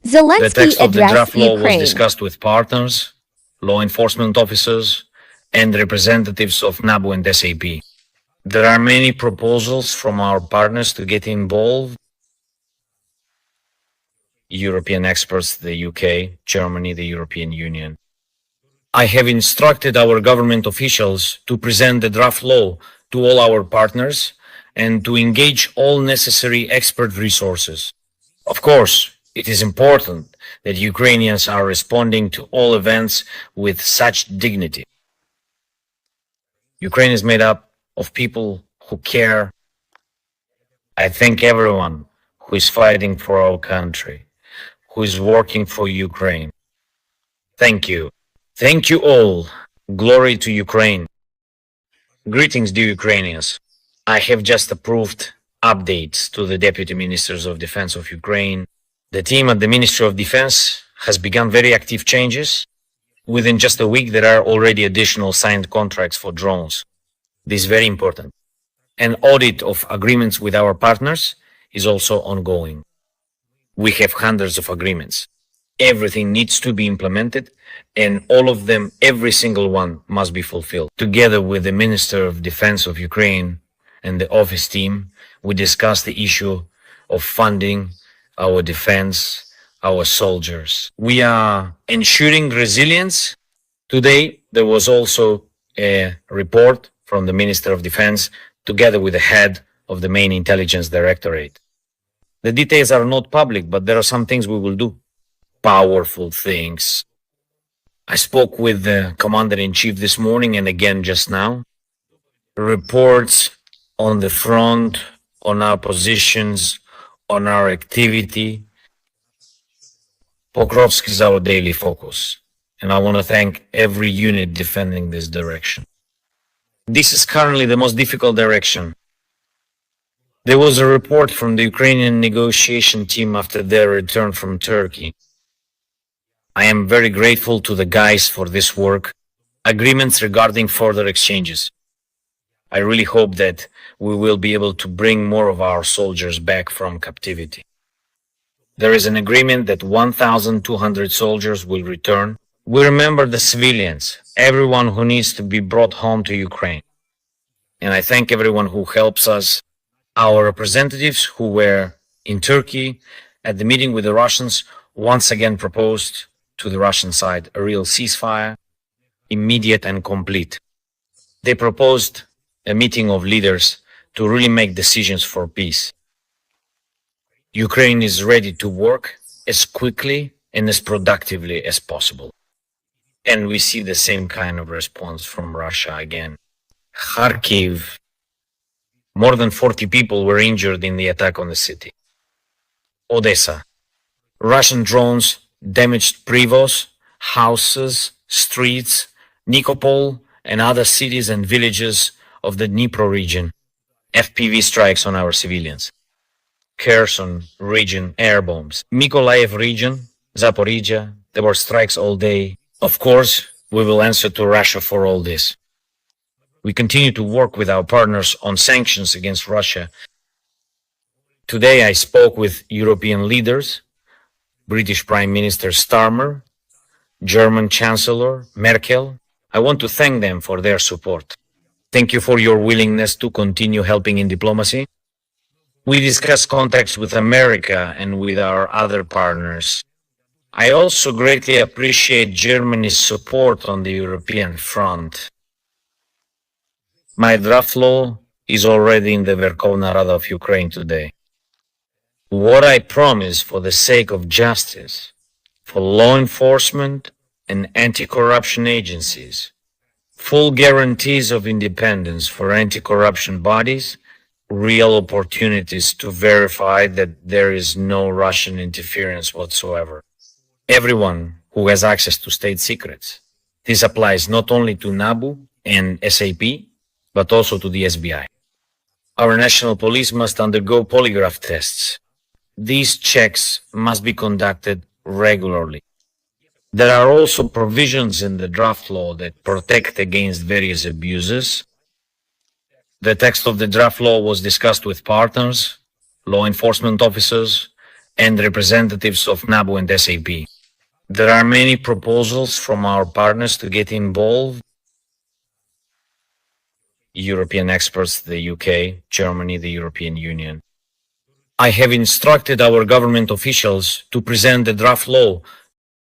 The Zelensky text of the addressed draft law was Ukraine. discussed with partners, law enforcement officers, and representatives of NABU and SAP. There are many proposals from our partners to get involved. European experts, the UK, Germany, the European Union. I have instructed our government officials to present the draft law to all our partners and to engage all necessary expert resources. Of course, it is important that Ukrainians are responding to all events with such dignity. Ukraine is made up of people who care. I thank everyone who is fighting for our country, who is working for Ukraine. Thank you. Thank you all. Glory to Ukraine. Greetings, dear Ukrainians. I have just approved updates to the Deputy Ministers of Defense of Ukraine. The team at the Ministry of Defense has begun very active changes. Within just a week, there are already additional signed contracts for drones. This is very important. An audit of agreements with our partners is also ongoing. We have hundreds of agreements. Everything needs to be implemented, and all of them, every single one, must be fulfilled. Together with the Minister of Defense of Ukraine and the office team, we discussed the issue of funding our defense, our soldiers. We are ensuring resilience. Today, there was also a report from the Minister of Defense together with the head of the main intelligence directorate. The details are not public, but there are some things we will do. Powerful things. I spoke with the Commander-in-Chief this morning and again just now. Reports on the front, on our positions, on our activity. Pokrovsk is our daily focus, and I want to thank every unit defending this direction. This is currently the most difficult direction. There was a report from the Ukrainian negotiation team after their return from Turkey. I am very grateful to the guys for this work, agreements regarding further exchanges. I really hope that we will be able to bring more of our soldiers back from captivity. There is an agreement that 1,200 soldiers will return. We remember the civilians, everyone who needs to be brought home to Ukraine. And I thank everyone who helps us. Our representatives who were in Turkey at the meeting with the Russians once again proposed to the Russian side a real ceasefire, immediate and complete. They proposed a meeting of leaders to really make decisions for peace. Ukraine is ready to work as quickly and as productively as possible. And we see the same kind of response from Russia again. Kharkiv, more than 40 people were injured in the attack on the city. Odessa, Russian drones damaged Privos, houses, streets, Nikopol, and other cities and villages of the Dnipro region. FPV strikes on our civilians. Kherson region air bombs. Mykolaiv region, Zaporizhia, there were strikes all day. Of course, we will answer to Russia for all this. We continue to work with our partners on sanctions against Russia. Today I spoke with European leaders, British Prime Minister Starmer, German Chancellor Merkel. I want to thank them for their support. Thank you for your willingness to continue helping in diplomacy. We discussed contacts with America and with our other partners. I also greatly appreciate Germany's support on the European front. My draft law is already in the Verkhovna Rada of Ukraine today. What I promise for the sake of justice, for law enforcement and anti-corruption agencies, full guarantees of independence for anti-corruption bodies, real opportunities to verify that there is no Russian interference whatsoever. Everyone who has access to state secrets. This applies not only to NABU and SAP, but also to the SBI. Our national police must undergo polygraph tests. These checks must be conducted regularly. There are also provisions in the draft law that protect against various abuses. The text of the draft law was discussed with partners, law enforcement officers, and representatives of NABU and SAP. There are many proposals from our partners to get involved. European experts, the UK, Germany, the European Union. I have instructed our government officials to present the draft law